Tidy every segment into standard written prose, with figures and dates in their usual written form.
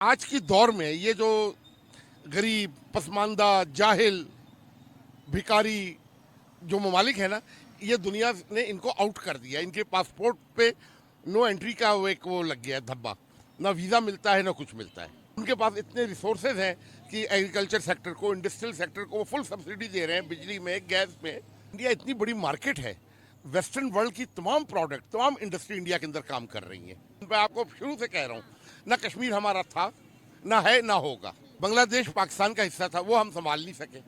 आज की दौर में ये जो गरीब, पसमानदा, जाहिल, भिखारी जो ममालिक है ना, ये दुनिया ने इनको आउट कर दिया। इनके पासपोर्ट पे नो एंट्री का वो एक वो लग गया है धब्बा। ना वीज़ा मिलता है ना कुछ मिलता है। उनके पास इतने रिसोर्सेज हैं कि एग्रीकल्चर सेक्टर को, इंडस्ट्रियल सेक्टर को वो फुल सब्सिडी दे रहे हैं, बिजली में, गैस में। इंडिया इतनी बड़ी मार्केट है, वेस्टर्न वर्ल्ड की तमाम प्रोडक्ट, तमाम इंडस्ट्री इंडिया के अंदर काम कर रही है। मैं आपको शुरू से कह रहा हूँ, ना कश्मीर हमारा था, ना है, ना होगा। बांग्लादेश पाकिस्तान का हिस्सा था, वो हम संभाल नहीं सके।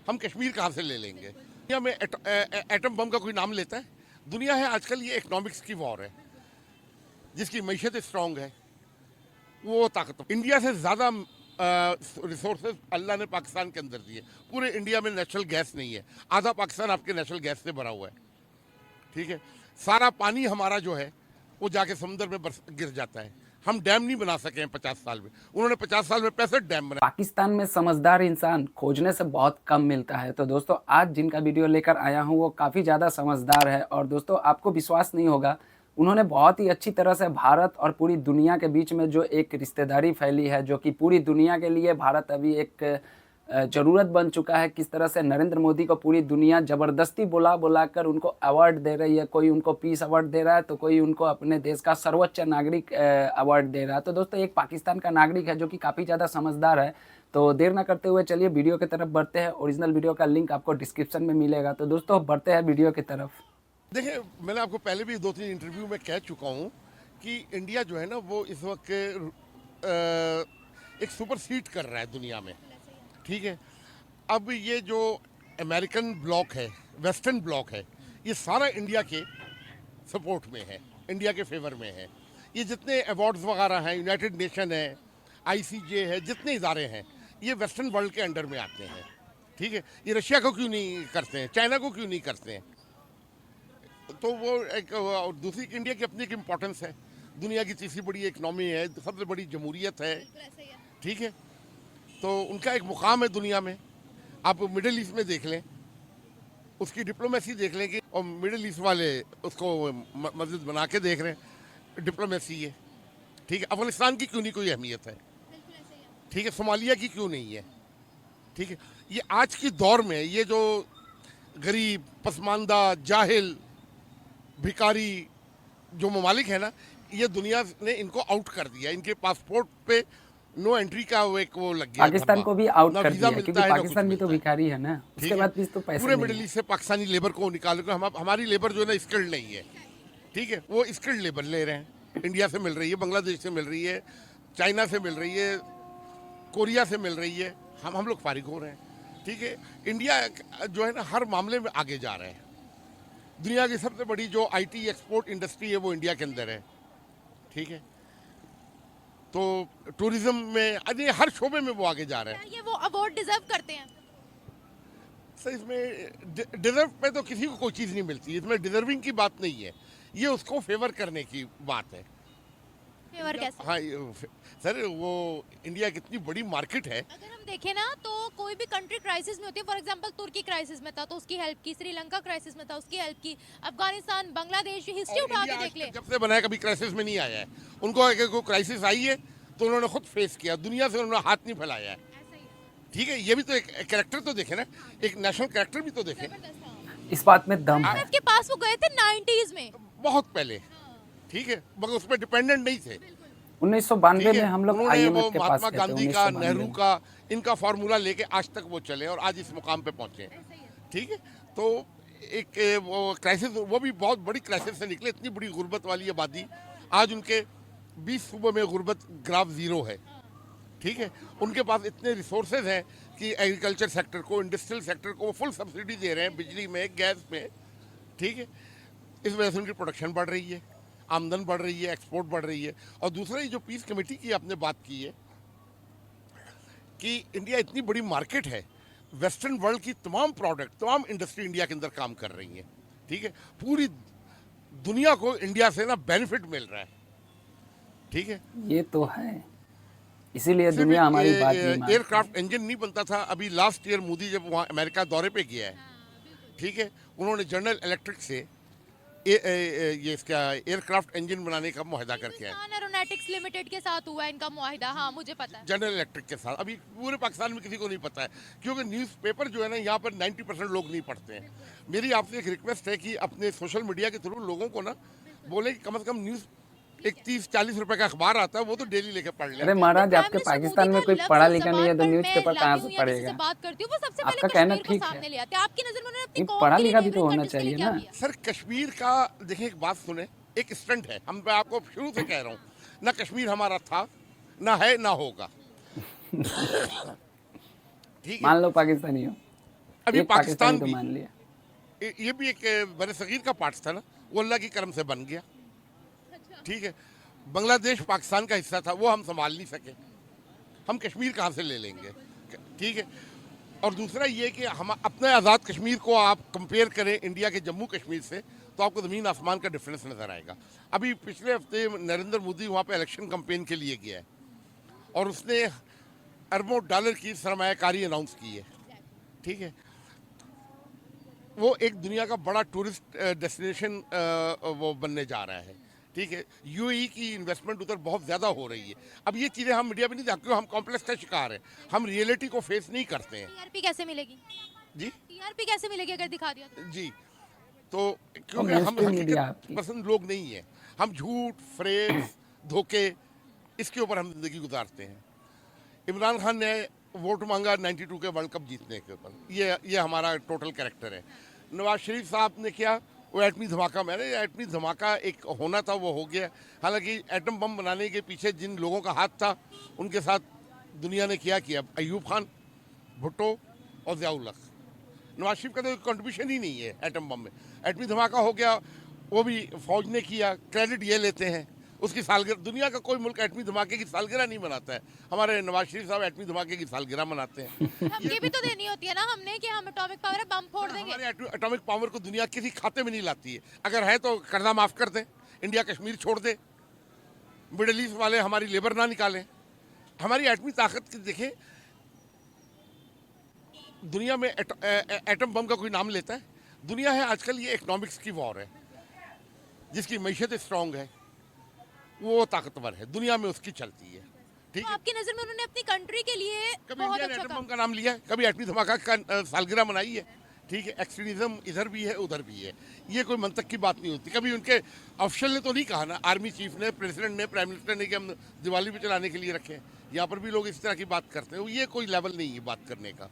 हम कश्मीर कहाँ से ले लेंगे? दुनिया में एटम बम का कोई नाम लेता है? दुनिया है आजकल, ये इकोनॉमिक्स की वॉर है। जिसकी मैशत स्ट्रांग है वो ताकत। इंडिया से ज़्यादा रिसोर्सेज अल्लाह ने पाकिस्तान के अंदर दिए। पूरे इंडिया में नेचुरल गैस नहीं है, आधा पाकिस्तान आपके नेचुरल गैस से भरा हुआ है। ठीक है, सारा पानी हमारा जो है वो जाके समुद्र में गिर जाता है। हम डैम नहीं बना सके हैं 50 साल में, उन्होंने 50 साल में 65 डैम बनाए। पाकिस्तान में समझदार इंसान खोजने से बहुत कम मिलता है। तो दोस्तों आज जिनका वीडियो लेकर आया हूँ वो काफ़ी ज़्यादा समझदार है और दोस्तों आपको विश्वास नहीं होगा, उन्होंने बहुत ही अच्छी तरह से भारत और पूरी दुनिया के बीच में जो एक रिश्तेदारी फैली है, जो कि पूरी दुनिया के लिए भारत अभी एक ज़रूरत बन चुका है, किस तरह से नरेंद्र मोदी को पूरी दुनिया ज़बरदस्ती बुला बुलाकर उनको अवार्ड दे रही है। कोई उनको पीस अवार्ड दे रहा है तो कोई उनको अपने देश का सर्वोच्च नागरिक अवार्ड दे रहा है। तो दोस्तों एक पाकिस्तान का नागरिक है जो कि काफ़ी ज़्यादा समझदार है। तो देर ना करते हुए चलिए वीडियो की तरफ बढ़ते हैं। ओरिजिनल वीडियो का लिंक आपको डिस्क्रिप्शन में मिलेगा। तो दोस्तों बढ़ते हैं वीडियो की तरफ। देखिए, मैंने आपको पहले भी 2-3 इंटरव्यू में कह चुका हूँ कि इंडिया जो है ना वो इस वक्त एक सुपर सीट कर रहा है दुनिया में। ठीक है, अब ये जो अमेरिकन ब्लॉक है, वेस्टर्न ब्लॉक है, ये सारा इंडिया के सपोर्ट में है, इंडिया के फेवर में है। ये जितने अवार्ड्स वगैरह हैं, यूनाइटेड नेशन है, आईसीजे है, जितने इदारे हैं, ये वेस्टर्न वर्ल्ड के अंडर में आते हैं। ठीक है, ये रशिया को क्यों नहीं करते हैं, चाइना को क्यों नहीं करते हैं? तो वो एक दूसरी इंडिया की अपनी एक इम्पोर्टेंस है। दुनिया की तीसरी बड़ी इकनॉमी है, सबसे बड़ी जमहूरियत है। ठीक है, तो उनका एक मुकाम है दुनिया में। आप मिडिल ईस्ट में देख लें, उसकी डिप्लोमेसी देख लें कि और मिडिल ईस्ट वाले उसको मस्जिद बना के देख रहे हैं, डिप्लोमेसी है। ठीक है, अफगानिस्तान की क्यों नहीं कोई अहमियत है? ठीक है, सोमालिया की क्यों नहीं है? ठीक है, ये आज की दौर में ये जो गरीब, पसमानदा, जाहिल, भिखारी जो ममालिक है ना, ये दुनिया ने इनको आउट कर दिया। इनके पासपोर्ट पे नो एंट्री का वो एक वो लग गया पाकिस्तान धब्बा। को भी आउट ना कर वीज़ा दिया मिलता क्योंकि है ना कुछ पाकिस्तान भी तो मिलता है। भिखारी है ना, ठीक उसके है, बाद भी तो पैसे पूरे नहीं मिडिल है। ईस्ट से पाकिस्तानी लेबर को निकाल कर हमारी लेबर जो है ना स्किल्ड नहीं है। ठीक है, वो स्किल्ड लेबर ले रहे हैं। इंडिया से मिल रही है, बांग्लादेश से मिल रही है, चाइना से मिल रही है, कोरिया से मिल रही है। हम लोग फारिग हो रहे हैं। ठीक है, इंडिया जो है ना हर मामले में आगे जा रहे हैं। दुनिया की सबसे बड़ी जो आईटी एक्सपोर्ट इंडस्ट्री है वो इंडिया के अंदर है। ठीक है, तो टूरिज्म में अरे हर शोबे में वो आगे जा रहे हैं। ये वो अवार्ड डिजर्व करते हैं? सर, इसमें डिजर्व पे तो किसी को कोई चीज़ नहीं मिलती। इसमें डिजर्विंग की बात नहीं है, ये उसको फेवर करने की बात है। फेवर कैसे? हाँ, सर वो इंडिया की इतनी बड़ी मार्केट है। अगर हम देखें ना तो कोई भी कंट्री क्राइसिस में होती है, फॉर एग्जांपल तुर्की क्राइसिस में था तो उसकी हेल्प की, श्रीलंका क्राइसिस में था उसकी हेल्प की, अफगानिस्तान, बांग्लादेश, हिस्ट्री और उठा इंडिया के आज देख ले। तक जब से बना है कभी क्राइसिस में नहीं आया है। उनको अगर कोई क्राइसिस आई है तो उन्होंने खुद फेस किया, दुनिया से उन्होंने हाथ नहीं फैलाया है। ठीक है, ये भी तो एक कैरेक्टर तो देखे ना, एक नेशनल कैरेक्टर भी तो देखे। इस बात में दम है। IMF के पास वो गए थे 90s में। बहुत पहले। ठीक है, मगर उस पर डिपेंडेंट नहीं थे। 1992 ठीक में है, हम लोग उन्होंने वो आईएमएफ के पास महात्मा गए थे। गांधी का, 1992 नेहरू में। का, इनका फार्मूला लेके आज तक वो चले और आज इस मुकाम पे पहुंचे। ठीक है, तो एक वो क्राइसिस, वो भी बहुत बड़ी क्राइसिस से निकले। इतनी बड़ी गुर्बत वाली आबादी, आज उनके 20 सूबों में गुर्बत ग्राफ जीरो है। ठीक है, उनके पास इतने रिसोर्सेज हैं कि एग्रीकल्चर सेक्टर को, इंडस्ट्रियल सेक्टर को वो फुल सब्सिडी दे रहे हैं, बिजली में, गैस में। ठीक है, इस वजह से उनकी प्रोडक्शन बढ़ रही है, आमदन बढ़ रही है, एक्सपोर्ट बढ़ रही है। और दूसरा ये जो पीस कमेटी की आपने बात की है कि इंडिया इतनी बड़ी मार्केट है, वेस्टर्न वर्ल्ड की तमाम प्रोडक्ट, तमाम इंडस्ट्री इंडिया के अंदर काम कर रही है। ठीक है, पूरी दुनिया को इंडिया से ना बेनिफिट मिल रहा है। ठीक है, ये तो है, इसीलिए दुनिया हमारी बात नहीं मानती। एयरक्राफ्ट इंजन नहीं बनता था। अभी लास्ट ईयर मोदी जब वहाँ अमेरिका दौरे पे गया है, ठीक है, उन्होंने जनरल इलेक्ट्रिक से ये इसका एयरक्राफ्ट इंजन बनाने का मुआहदा करके आए, हिंदुस्तान एरोनॉटिक्स लिमिटेड के साथ हुआ है इनका मुआहिदा, हाँ मुझे पता है। जनरल इलेक्ट्रिक के साथ। अभी पूरे पाकिस्तान में किसी को नहीं पता है, क्योंकि न्यूज़पेपर जो है ना यहाँ पर 90% लोग नहीं पढ़ते हैं। मेरी आपसे एक रिक्वेस्ट है कि अपने सोशल मीडिया के थ्रू लोगों को ना बोले कि कम से कम न्यूज़ एक 30-40 रुपए का अखबार आता है, वो तो डेली लेके पढ़ अरे लें। महाराज, आपके पाकिस्तान में कोई पढ़ा लिखा नहीं है तो न्यूज़पेपर कहाँ से से पढ़ेगा? बात करती हूँ, वो सबसे आपका पहले कहना कश्मीर को ठीक सामने है, ले आते हैं। आपकी नजर में उन्होंने अपनी ये कौम पढ़ा के लिए, लिखा भी तो neighboring होना countries के लिए चाहिए क्या ना। किया? सर कश्मीर का देखिए, एक बात सुने, एक स्टंट है। मैं आपको शुरू से कह रहा हूँ, ना कश्मीर हमारा था, ना है, ना होगा। ठीक है, मान लो पाकिस्तानी हो, अभी एक पाकिस्तान पाकिस्तानी तो भी, मान लिया। ये भी एक बड़े सगीर का पार्ट था ना, वो अल्लाह की करम से बन गया। ठीक है, बांग्लादेश पाकिस्तान का हिस्सा था, वो हम संभाल नहीं सके, हम कश्मीर कहाँ से ले लेंगे? ठीक है। और दूसरा ये कि हम अपने आज़ाद कश्मीर को आप कंपेयर करें इंडिया के जम्मू कश्मीर से, तो आपको ज़मीन आसमान का डिफरेंस नज़र आएगा। अभी पिछले हफ्ते नरेंद्र मोदी वहाँ पे इलेक्शन कैंपेन के लिए गया है और उसने अरबों डॉलर की सरमायाकारी अनाउंस की है। ठीक है, वो एक दुनिया का बड़ा टूरिस्ट डेस्टिनेशन वो बनने जा रहा है। ठीक है, यूएई की इन्वेस्टमेंट उधर बहुत ज़्यादा हो रही है। अब ये चीज़ें हम मीडिया में नहीं देखते, हम कॉम्प्लेक्स का शिकार हैं, हम रियलिटी को फेस नहीं करते हैं। टीआरपी कैसे मिलेगी? जी टीआरपी कैसे मिलेगी अगर दिखा दिया तो? जी, तो क्योंकि हम mainstream media हकीकत आपकी। पसंद लोग नहीं हैं, हम झूठ, फ्रेब, धोखे, इसके ऊपर हम जिंदगी गुजारते हैं। इमरान खान ने वोट मांगा 92 के वर्ल्ड कप जीतने के ऊपर, ये हमारा टोटल कैरेक्टर है। नवाज शरीफ साहब ने किया, वो एटमी धमाका, मैंने एटमी धमाका एक होना था, वो हो गया। हालांकि एटम बम बनाने के पीछे जिन लोगों का हाथ था, उनके साथ दुनिया ने क्या किया, अयूब खान, भुट्टो और ज़ियाउल हक। नवाज शरीफ का तो कंट्रीब्यूशन ही नहीं है एटम बम में। एटमी धमाका हो गया, वो भी फौज ने किया, क्रेडिट ये लेते हैं। उसकी सालगिरह, दुनिया का कोई मुल्क एटमी धमाके की सालगिरह नहीं मनाता है, हमारे नवाज शरीफ साहब एटमी धमाके की सालगिरह मनाते हैं। धमकी भी तो देनी होती है ना हमने कि हम एटॉमिक पावर है, बम फोड़ देंगे। हमारे एटॉमिक पावर को दुनिया किसी खाते में नहीं लाती है। अगर है तो कर्जा माफ कर दें, इंडिया कश्मीर छोड़ दे, मिडल ईस्ट वाले हमारी लेबर ना निकालें। हमारी एटमी ताकत की देखें, दुनिया में एटम बम का कोई नाम लेता है? दुनिया है आजकल, ये इकोनॉमिक्स की वॉर है। जिसकी मैशत स्ट्रांग है वो ताकतवर है, दुनिया में उसकी चलती है। ठीक तो है, आपकी नजर में उन्होंने अपनी कंट्री के लिए कभी बहुत इंडिया ने अच्छा एटम काम बम का नाम लिया है? कभी एटमी धमाका का सालगिरह मनाई है? ठीक है, एक्सट्रीमिज्म इधर भी है उधर भी है, ये कोई मंतक की बात नहीं होती। कभी उनके ऑफिशियल ने तो नहीं कहा ना, आर्मी चीफ ने, प्रेसिडेंट ने, प्राइम मिनिस्टर ने, कि हम दिवाली पे चलाने के लिए रखे हैं। यहाँ पर भी लोग इस तरह की बात करते हैं, ये कोई लेवल नहीं है बात करने का,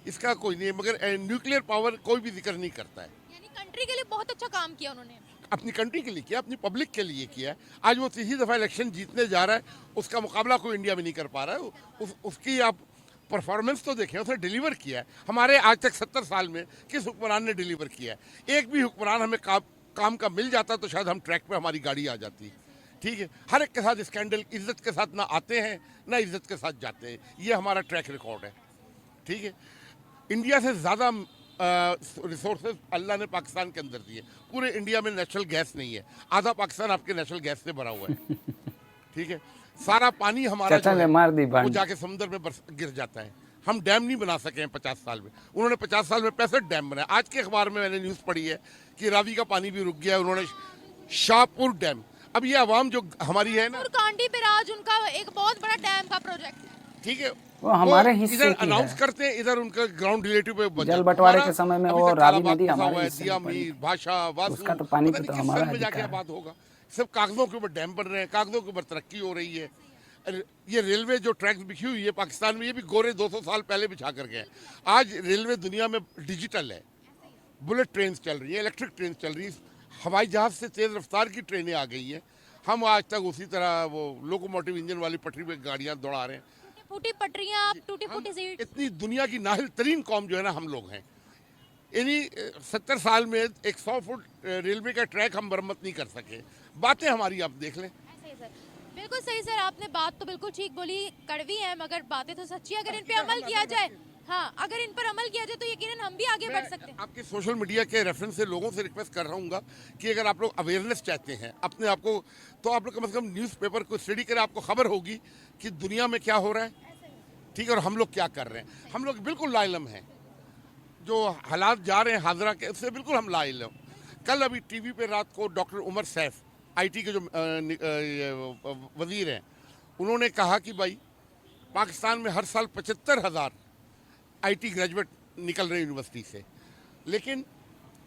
इसका कोई नहीं है। मगर न्यूक्लियर पावर कोई भी जिक्र नहीं करता है। यानी कंट्री के लिए बहुत अच्छा काम किया उन्होंने। अपनी कंट्री के लिए किया, अपनी पब्लिक के लिए किया है। आज वो तीसरी दफ़ा इलेक्शन जीतने जा रहा है, उसका मुकाबला कोई इंडिया में नहीं कर पा रहा है। उसकी आप परफॉर्मेंस तो देखें, उसने डिलीवर किया है। हमारे आज तक 70 साल में किस हुक्मरान ने डिलीवर किया है? एक भी हुक्मरान हमें काम का मिल जाता तो शायद हम ट्रैक पे हमारी गाड़ी आ जाती। ठीक है, हर एक के साथ स्कैंडल, इज्जत के साथ ना आते हैं ना इज्जत के साथ जाते हैं, ये हमारा ट्रैक रिकॉर्ड है। ठीक है, इंडिया से ज़्यादा रिसोर्सेज अल्लाह ने पाकिस्तान के अंदर दिए। पूरे इंडिया में नेचुरल गैस नहीं है, आधा पाकिस्तान आपके नेचुरल गैस से भरा हुआ है। ठीक है, सारा पानी हमारा चाचा जो ने है, मार दी वो बांध। जाके समुद्र में गिर जाता है। हम डैम नहीं बना सके हैं 50 साल में, उन्होंने 50 साल में 65 डैम बनाए। आज के अखबार में मैंने न्यूज़ पढ़ी है कि रावी का पानी भी रुक गया, उन्होंने शाहपुर डैम। अब ये आवाम जो हमारी है ना, और कांडी पे राज उनका एक बहुत बड़ा डैम का प्रोजेक्ट है। ठीक है, वो हमारे हिस्से इधर की अनाउंस है। करते हैं, इधर उनका ग्राउंड रिलेटिव पे बन जल जाता है। बंटवारे हमारा के समय में अभी वो तक रावी तालाबाद नदी फंसा हमारे हुआ है, हिस्से दिया में पड़ी। मीर, भाषा, वासु, उसका तो पानी पता पे नहीं तो किस हमारा सन में जाके अधिकार है। आबाद होगा। सब कागजों के ऊपर डैम बन रहे हैं, कागजों के ऊपर तरक्की हो रही है। ये रेलवे जो ट्रैक्स बिछी हुई है पाकिस्तान में, ये भी गोरे 200 साल पहले बिछा कर गए हैं। आज रेलवे दुनिया में डिजिटल है, बुलेट ट्रेन चल रही है, इलेक्ट्रिक ट्रेन चल रही है, हवाई जहाज से तेज रफ्तार की ट्रेनें आ गई हैं। हम आज तक उसी तरह वो लोकोमोटिव इंजन वाली पटरी पे गाड़ियां दौड़ा रहे हैं। टूटी पटरियां, टूटी फूटी सीट। इतनी दुनिया की नाहिल तरीन कौम जो है ना हम लोग हैं। इन्हीं 70 साल में एक 100 फुट रेलवे का ट्रैक हम मरम्मत नहीं कर सके। बातें हमारी आप देख लें। ऐसे ही सर, बिल्कुल सही सर, आपने बात तो बिल्कुल ठीक बोली, कड़वी है मगर बातें तो सच्ची है। अगर इन पे अमल किया जाए, हाँ अगर इन पर अमल किया जाए तो यकीनन हम भी आगे बढ़ सकते हैं। आपके सोशल मीडिया के रेफरेंस से लोगों से रिक्वेस्ट कर रहा हूँ कि अगर आप लोग अवेयरनेस चाहते हैं अपने आप को, तो आप लोग कम से कम न्यूज़पेपर को स्टडी करें, आपको खबर होगी कि दुनिया में क्या हो रहा है। ठीक है, और हम लोग क्या कर रहे हैं। हम लोग बिल्कुल लाइलम हैं, जो हालात जा रहे हैं हाजरा के, उससे बिल्कुल हम लाइलम। कल अभी टीवी पे रात को डॉक्टर उमर सैफ आईटी के जो वजीर हैं, उन्होंने कहा कि भाई पाकिस्तान में हर साल 75,000 आईटी ग्रेजुएट निकल रहे हैं यूनिवर्सिटी से, लेकिन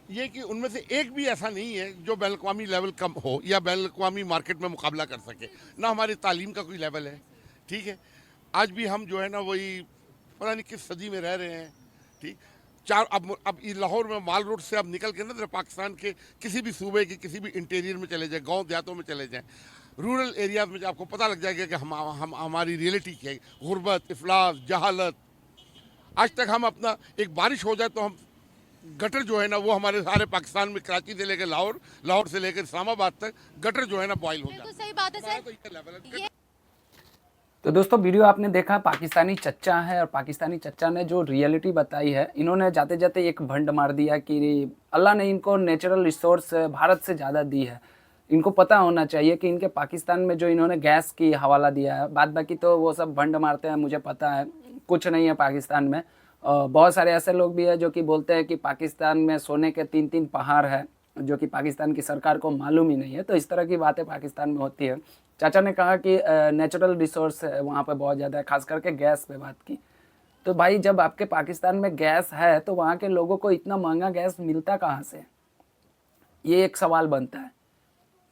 ये कि उनमें से एक भी ऐसा नहीं है जो बैन अवी लेवल कम हो या बैन अवी मार्केट में मुकाबला कर सके। ना हमारी तालीम का कोई लेवल है, ठीक है। आज भी हम जो है ना वही पता नहीं किस सदी में रह रहे हैं, ठीक। अब ये लाहौर में माल रोड से अब निकल के ना पाकिस्तान के किसी भी सूबे के किसी भी इंटीरियर में चले जाए, गांव देहातों में चले जाएं, रूरल एरियाज में आपको पता लग जाएगा कि हम हमारी रियलिटी क्या है। गुर्बत, इफलास, जहालत। आज तक हम अपना एक बारिश हो जाए तो हम गटर जो है ना वो हमारे सारे पाकिस्तान में कराची से लेकर लाहौर से लेकर इस्लामाबाद तक गटर जो है ना बॉयल हो बिल्कुल जाता सही बात है सर। तो ये लेवल है। तो दोस्तों वीडियो आपने देखा, पाकिस्तानी चच्चा है और पाकिस्तानी चच्चा ने जो रियलिटी बताई है, इन्होंने जाते जाते एक भंड मार दिया कि अल्लाह ने इनको नेचुरल रिसोर्स भारत से ज़्यादा दी है। इनको पता होना चाहिए कि इनके पाकिस्तान में जो इन्होंने गैस की हवाला दिया है, बाद बाकी तो वो सब भंड मारते हैं, मुझे पता है कुछ नहीं है पाकिस्तान में। बहुत सारे ऐसे लोग भी हैं जो कि बोलते हैं कि पाकिस्तान में सोने के 3-3 पहाड़ है, जो कि पाकिस्तान की सरकार को मालूम ही नहीं है। तो इस तरह की बातें पाकिस्तान में होती है। चाचा ने कहा कि नेचुरल रिसोर्स वहाँ पे बहुत ज़्यादा है, खास करके गैस पे बात की। तो भाई जब आपके पाकिस्तान में गैस है तो वहाँ के लोगों को इतना महंगा गैस मिलता कहाँ से, ये एक सवाल बनता है।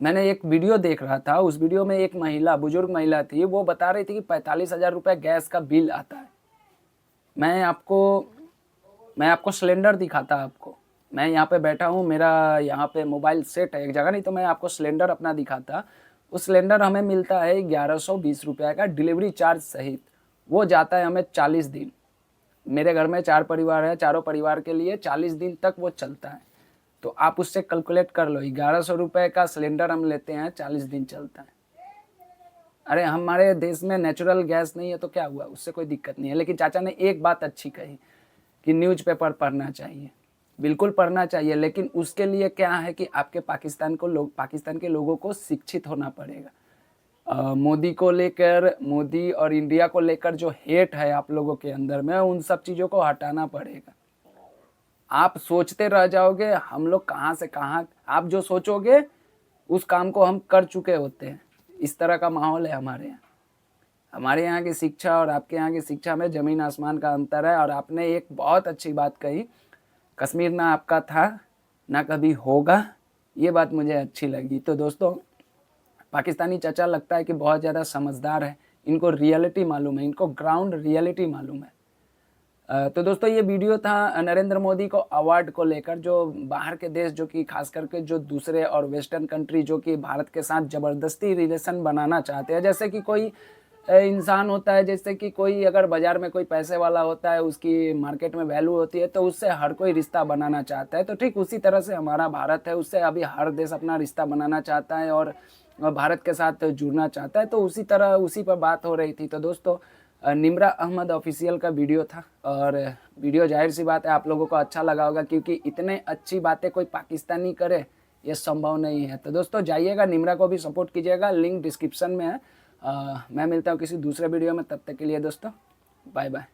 मैंने एक वीडियो देख रहा था, उस वीडियो में एक महिला, बुजुर्ग महिला थी, वो बता रही थी कि 45,000 रुपये गैस का बिल आता है। मैं आपको सिलेंडर दिखाता आपको, मैं यहाँ पे बैठा हूँ, मेरा यहाँ पे मोबाइल सेट है एक जगह, नहीं तो मैं आपको सिलेंडर अपना दिखाता। उस सिलेंडर हमें मिलता है 1120 रुपये का डिलीवरी चार्ज सहित। वो जाता है हमें 40 दिन। मेरे घर में 4 परिवार है, चारों परिवार के लिए 40 दिन तक वो चलता है। तो आप उससे कैलकुलेट कर लो, 1100 रुपये का सिलेंडर हम लेते हैं, 40 दिन चलता है। अरे हमारे देश में नेचुरल गैस नहीं है तो क्या हुआ, उससे कोई दिक्कत नहीं है। लेकिन चाचा ने एक बात अच्छी कही कि न्यूज़पेपर पढ़ना चाहिए, बिल्कुल पढ़ना चाहिए, लेकिन उसके लिए क्या है कि आपके पाकिस्तान के लोगों को शिक्षित होना पड़ेगा। मोदी को लेकर, मोदी और इंडिया को लेकर जो हेट है आप लोगों के अंदर में, उन सब चीज़ों को हटाना पड़ेगा। आप सोचते रह जाओगे हम लोग कहाँ से कहाँ, आप जो सोचोगे उस काम को हम कर चुके होते हैं। इस तरह का माहौल है हमारे यहाँ। हमारे यहाँ की शिक्षा और आपके यहाँ की शिक्षा में ज़मीन आसमान का अंतर है। और आपने एक बहुत अच्छी बात कही, कश्मीर ना आपका था ना कभी होगा, ये बात मुझे अच्छी लगी। तो दोस्तों पाकिस्तानी चाचा लगता है कि बहुत ज़्यादा समझदार है, इनको रियलिटी मालूम है, इनको ग्राउंड रियलिटी मालूम है। तो दोस्तों ये वीडियो था नरेंद्र मोदी को अवार्ड को लेकर, जो बाहर के देश, जो कि खास करके जो दूसरे और वेस्टर्न कंट्री जो कि भारत के साथ ज़बरदस्ती रिलेशन बनाना चाहते हैं। जैसे कि कोई इंसान होता है, जैसे कि कोई अगर बाज़ार में कोई पैसे वाला होता है, उसकी मार्केट में वैल्यू होती है, तो उससे हर कोई रिश्ता बनाना चाहता है। तो ठीक उसी तरह से हमारा भारत है, उससे अभी हर देश अपना रिश्ता बनाना चाहता है और भारत के साथ जुड़ना चाहता है। तो उसी तरह उसी पर बात हो रही थी। तो दोस्तों निम्रा अहमद ऑफिशियल का वीडियो था, और वीडियो जाहिर सी बात है आप लोगों को अच्छा लगा होगा, क्योंकि इतने अच्छी बातें कोई पाकिस्तानी करे ये संभव नहीं है। तो दोस्तों जाइएगा, निम्रा को भी सपोर्ट कीजिएगा, लिंक डिस्क्रिप्शन में है। मैं मिलता हूँ किसी दूसरे वीडियो में, तब तक के लिए दोस्तों बाय बाय।